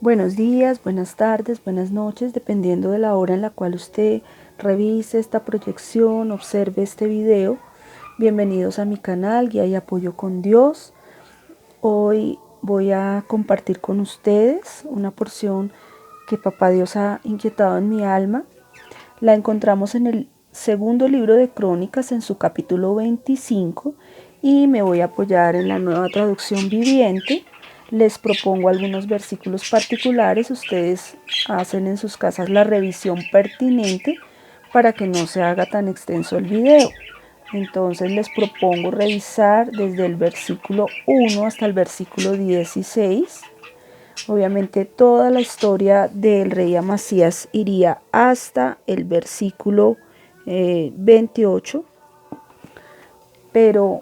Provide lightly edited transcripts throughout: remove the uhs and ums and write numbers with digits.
Buenos días, buenas tardes, buenas noches, dependiendo de la hora en la cual usted revise esta proyección, observe este video. Bienvenidos a mi canal Guía y Apoyo con Dios. Hoy voy a compartir con ustedes una porción que Papá Dios ha inquietado en mi alma. La encontramos en el segundo libro de Crónicas, en su capítulo 25, y me voy a apoyar en la Nueva Traducción Viviente. Les propongo algunos versículos particulares. Ustedes hacen en sus casas la revisión pertinente para que no se haga tan extenso el video. Entonces les propongo revisar desde el versículo 1 hasta el versículo 16. Obviamente toda la historia del rey Amasías iría hasta el versículo 28, pero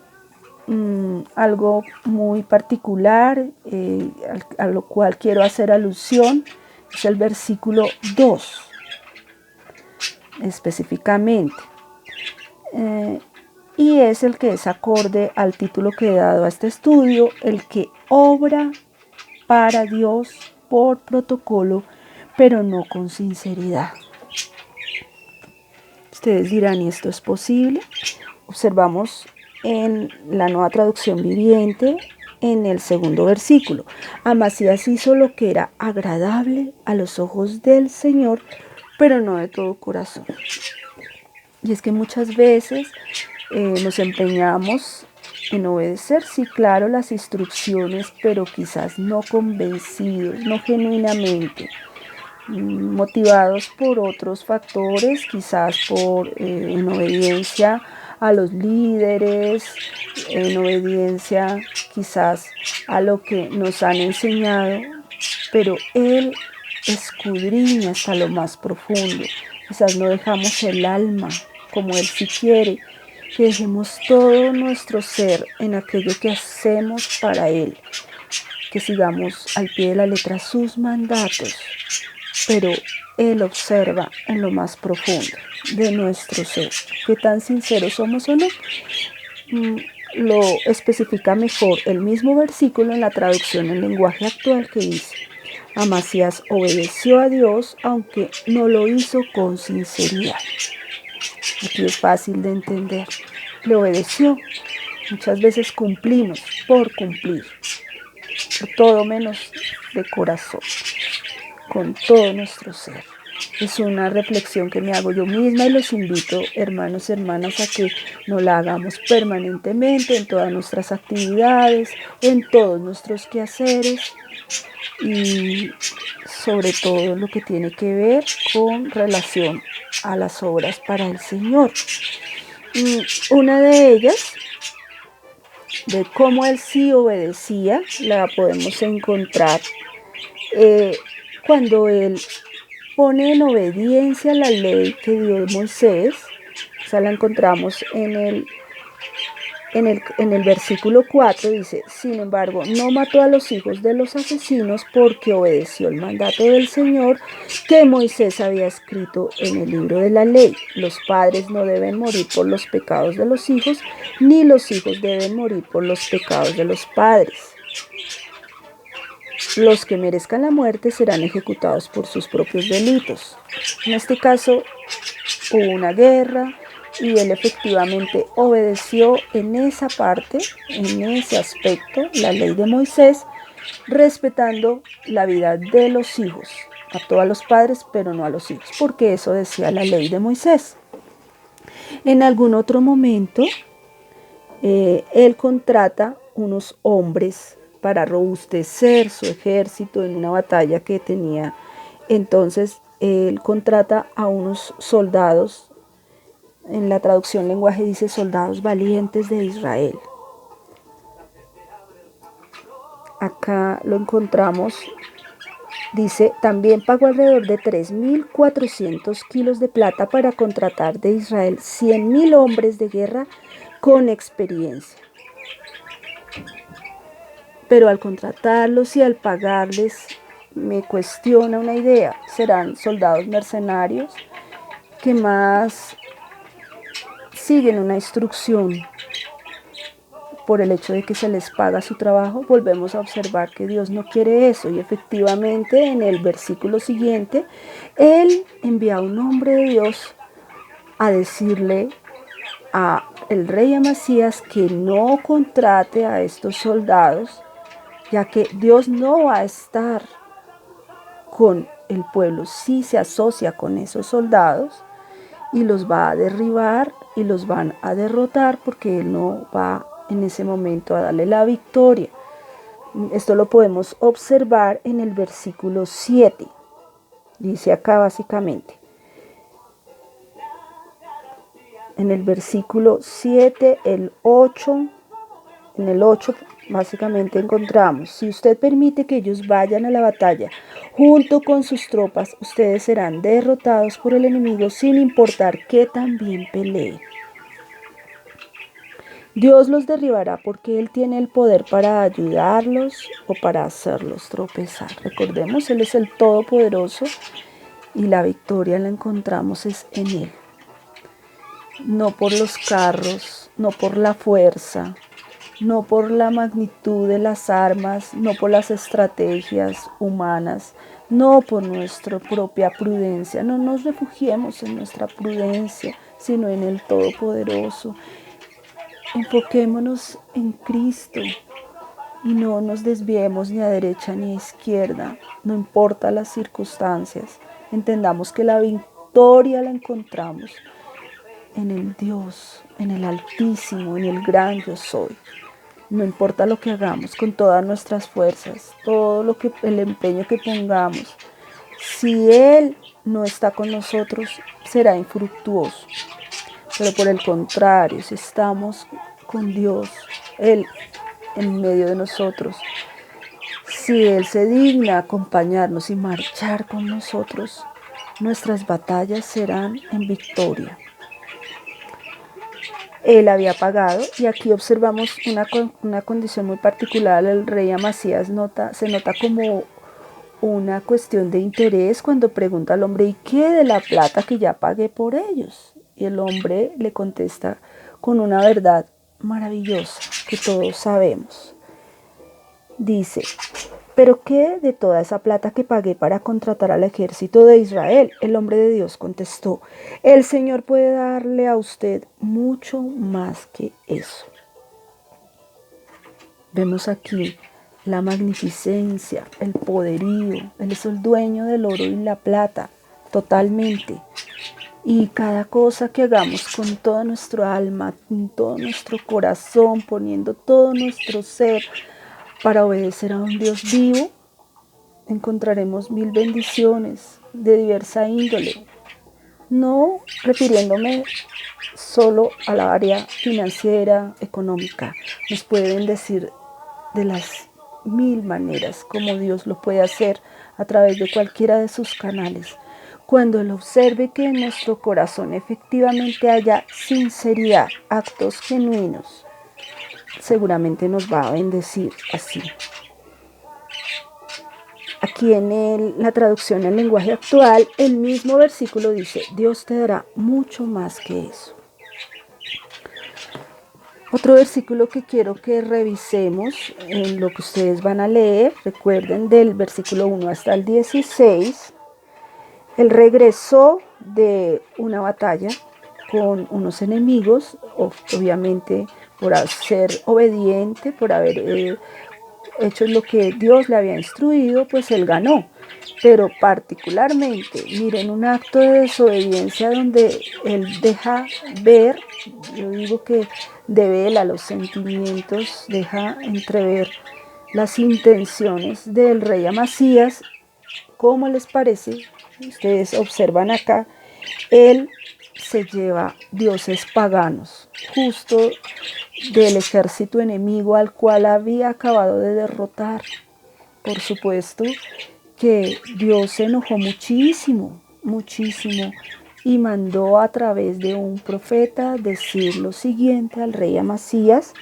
algo muy particular a lo cual quiero hacer alusión es el versículo 2 específicamente, y es el que es acorde al título que he dado a este estudio: el que obra para Dios por protocolo, pero no con sinceridad. Ustedes dirán, ¿y esto es posible? Observamos en la Nueva Traducción Viviente, en el segundo versículo: Amasías hizo lo que era agradable a los ojos del Señor, pero no de todo corazón. Y es que muchas veces nos empeñamos en obedecer, sí, claro, las instrucciones, pero quizás no convencidos, no genuinamente, motivados por otros factores, quizás en obediencia a los líderes, en obediencia quizás a lo que nos han enseñado, pero Él escudriña hasta lo más profundo. Quizás no dejamos el alma como Él sí quiere, que dejemos todo nuestro ser en aquello que hacemos para Él, que sigamos al pie de la letra sus mandatos, pero Él observa en lo más profundo de nuestro ser. ¿Qué tan sinceros somos o no? Lo especifica mejor el mismo versículo en la traducción en lenguaje actual, que dice: Amasías obedeció a Dios, aunque no lo hizo con sinceridad. Aquí es fácil de entender. Le obedeció. Muchas veces cumplimos por cumplir, por todo menos de corazón, con todo nuestro ser. Es una reflexión que me hago yo misma y los invito, hermanos y hermanas, a que nos la hagamos permanentemente en todas nuestras actividades, en todos nuestros quehaceres, y sobre todo lo que tiene que ver con relación a las obras para el Señor. Una de ellas, de cómo Él sí obedecía, la podemos encontrar cuando Él pone en obediencia la ley que dio Moisés. O sea, la encontramos en el versículo 4, dice: sin embargo, no mató a los hijos de los asesinos porque obedeció el mandato del Señor que Moisés había escrito en el libro de la ley. Los padres no deben morir por los pecados de los hijos, ni los hijos deben morir por los pecados de los padres. Los que merezcan la muerte serán ejecutados por sus propios delitos. En este caso, hubo una guerra y él efectivamente obedeció en esa parte, en ese aspecto, la ley de Moisés, respetando la vida de los hijos. Mató a los padres, pero no a los hijos, porque eso decía la ley de Moisés. En algún otro momento, él contrata unos hombres para robustecer su ejército en una batalla que tenía. Entonces él contrata a unos soldados. En la traducción lenguaje dice: soldados valientes de Israel. Acá lo encontramos, dice: también pagó alrededor de 3.400 kilos de plata para contratar de Israel 100.000 hombres de guerra con experiencia. Pero al contratarlos y al pagarles, me cuestiona una idea: ¿serán soldados mercenarios que más siguen una instrucción por el hecho de que se les paga su trabajo, volvemos a observar que Dios no quiere eso. Y efectivamente en el versículo siguiente, Él envía a un hombre de Dios a decirle a el rey Amasías que no contrate a estos soldados, ya que Dios no va a estar con el pueblo si se asocia con esos soldados, y los va a derribar y los van a derrotar, porque Él no va en ese momento a darle la victoria. Esto lo podemos observar en el versículo 7. Dice acá básicamente, en el versículo 7, el 8, en el 8 básicamente encontramos: si usted permite que ellos vayan a la batalla junto con sus tropas, ustedes serán derrotados por el enemigo sin importar que también peleen. Dios los derribará porque Él tiene el poder para ayudarlos o para hacerlos tropezar. Recordemos, Él es el Todopoderoso y la victoria la encontramos es en Él. No por los carros, no por la fuerza, no por la magnitud de las armas, no por las estrategias humanas, no por nuestra propia prudencia. No nos refugiemos en nuestra prudencia, sino en el Todopoderoso. Enfoquémonos en Cristo y no nos desviemos ni a derecha ni a izquierda, no importa las circunstancias. Entendamos que la victoria la encontramos en el Dios, en el Altísimo, en el gran Yo Soy. No importa lo que hagamos con todas nuestras fuerzas, el empeño que pongamos, si Él no está con nosotros, será infructuoso. Pero por el contrario, si estamos con Dios, Él en medio de nosotros, si Él se digna acompañarnos y marchar con nosotros, nuestras batallas serán en victoria. Él había pagado, y aquí observamos una condición muy particular. El rey Amasías se nota como una cuestión de interés cuando pregunta al hombre: ¿y qué de la plata que ya pagué por ellos? Y el hombre le contesta con una verdad maravillosa que todos sabemos. Dice: ¿pero qué de toda esa plata que pagué para contratar al ejército de Israel? El hombre de Dios contestó: el Señor puede darle a usted mucho más que eso. Vemos aquí la magnificencia, el poderío. Él es el dueño del oro y la plata, totalmente. Y cada cosa que hagamos con toda nuestra alma, con todo nuestro corazón, poniendo todo nuestro ser para obedecer a un Dios vivo, encontraremos 1000 bendiciones de diversa índole. No refiriéndome solo a la área financiera, económica. Nos puede bendecir de las 1000 maneras como Dios lo puede hacer a través de cualquiera de sus canales. Cuando Él observe que en nuestro corazón efectivamente haya sinceridad, actos genuinos, seguramente nos va a bendecir así. Aquí en la traducción en lenguaje actual, el mismo versículo dice: Dios te dará mucho más que eso. Otro versículo que quiero que revisemos en lo que ustedes van a leer, recuerden del versículo 1 hasta el 16, Él regresó de una batalla con unos enemigos, obviamente por ser obediente, por haber hecho lo que Dios le había instruido, pues Él ganó. Pero particularmente, miren, un acto de desobediencia donde Él deja ver, yo digo que devela los sentimientos, deja entrever las intenciones del rey Amasías. ¿Cómo les parece? Ustedes observan acá, Él se lleva dioses paganos, justo del ejército enemigo al cual había acabado de derrotar. Por supuesto que Dios se enojó muchísimo, muchísimo, y mandó a través de un profeta decir lo siguiente al rey Amasías.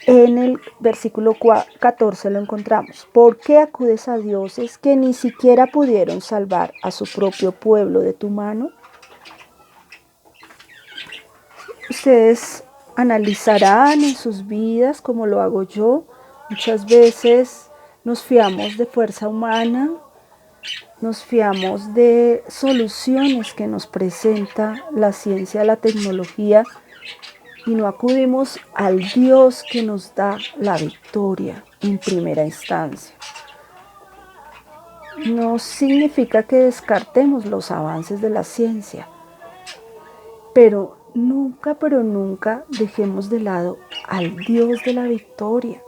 En el versículo 14 lo encontramos: ¿por qué acudes a dioses que ni siquiera pudieron salvar a su propio pueblo de tu mano? Ustedes analizarán en sus vidas como lo hago yo. Muchas veces nos fiamos de fuerza humana, nos fiamos de soluciones que nos presenta la ciencia, la tecnología, y no acudimos al Dios que nos da la victoria en primera instancia. No significa que descartemos los avances de la ciencia, pero nunca dejemos de lado al Dios de la victoria,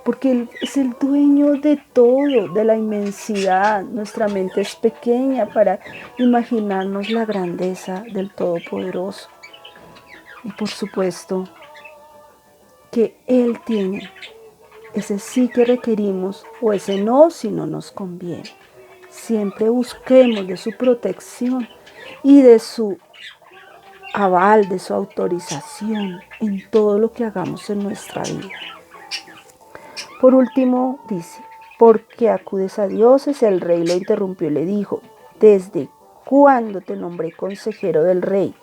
porque Él es el dueño de todo, de la inmensidad. Nuestra mente es pequeña para imaginarnos la grandeza del Todopoderoso. Y por supuesto que Él tiene ese sí que requerimos o ese no si no nos conviene. Siempre busquemos de su protección y de su aval, de su autorización en todo lo que hagamos en nuestra vida. Por último, dice, ¿por qué acudes a dioses? El rey lo interrumpió y le dijo, ¿desde cuándo te nombré consejero del rey?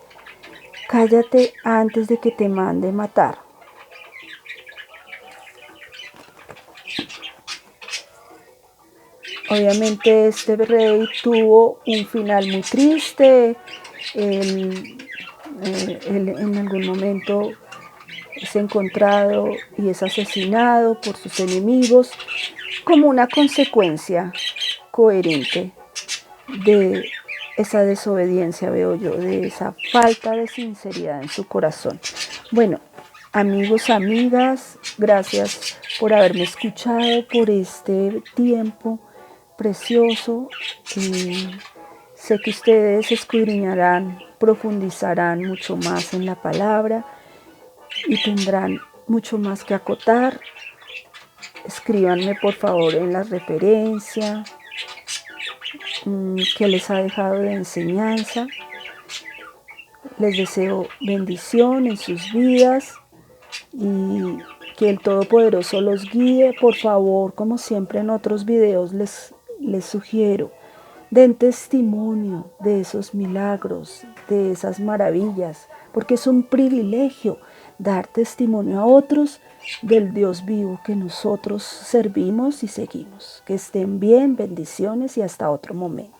Cállate antes de que te mande matar. Obviamente este rey tuvo un final muy triste. Él en algún momento es encontrado y es asesinado por sus enemigos como una consecuencia coherente de esa desobediencia, veo yo, de esa falta de sinceridad en su corazón. Bueno, amigos, amigas, gracias por haberme escuchado, por este tiempo precioso. Sé que ustedes escudriñarán, profundizarán mucho más en la palabra y tendrán mucho más que acotar. Escríbanme por favor en la referencia que les ha dejado de enseñanza. Les deseo bendición en sus vidas y que el Todopoderoso los guíe. Por favor, como siempre en otros videos les sugiero, den testimonio de esos milagros, de esas maravillas, porque es un privilegio dar testimonio a otros del Dios vivo que nosotros servimos y seguimos. Que estén bien, bendiciones y hasta otro momento.